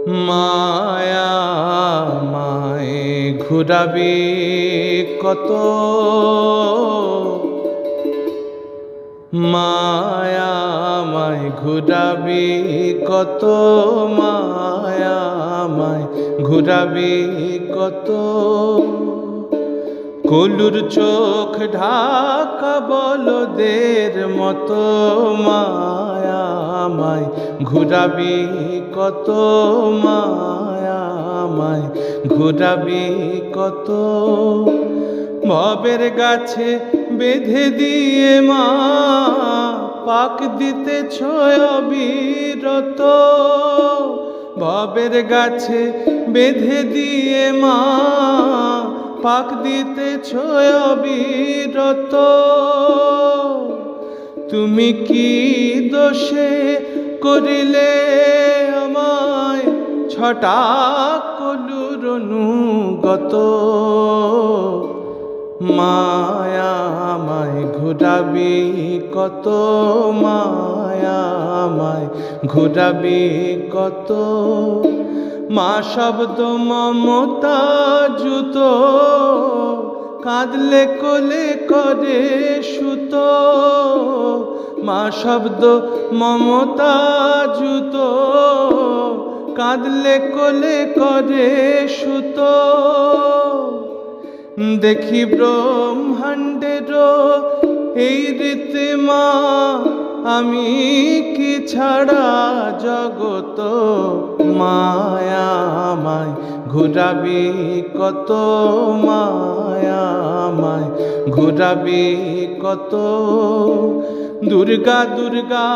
মায়া মায় ঘুরাবি কত, মায়া মায় ঘুরাবি কত, মায়া মায় ঘুরাবি কত। কলুর চোখ ঢাকা বলদের মতো, মায়া মায় ঘুরাবি কত, মায়া মায় ঘুরাবি কত। ভবের গাছে বেঁধে দিয়ে মা পাক দিতেছ অবিরত, ভবের গাছে বেঁধে দিয়ে মা পাক দিতেছ অবিরত। তুমি কি দোষে করিলে আমায় ছটা কলুর অনুগত, মায়া মায় ঘুরাবি কত, মায়া মায় ঘুরাবি কত। মা শব্দ মমতা জুত, কাঁদলে কোলে করে সুত। মা শব্দ মমতা জুত, কাঁদলে কোলে করে সুত। দেখি ব্রহ্মাণ্ডের এই রীতি মা, আমি কি ছাড়া জগত। মায়া মায় ঘুরাবি কত, মায়া মায় ঘুরাবি কত। দুর্গা দুর্গা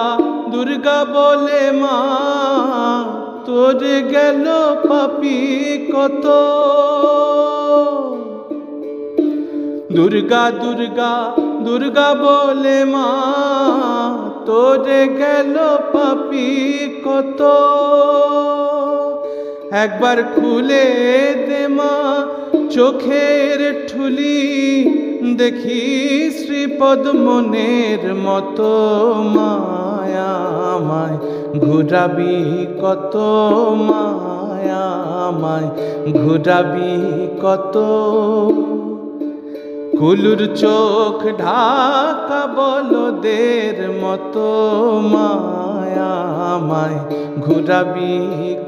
দুর্গা বলে মা, তোর গেল পাপি কত। দুর্গা দুর্গা দুর্গা বলে মা, তোরে গেল পাপি কত। একবার খুলে দে মা চোখের ঠুলি, দেখি শ্রীপদ মনের মতো। মায়া মায় ঘুরাবি কত, মায়া মায় ঘুরাবি কত। কুলুর চোখ ঢাকা বলদের মতো, মায়া মায় ঘুরাবি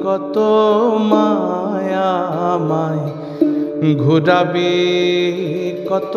কত, মায়া মায় ঘুরাবি কত।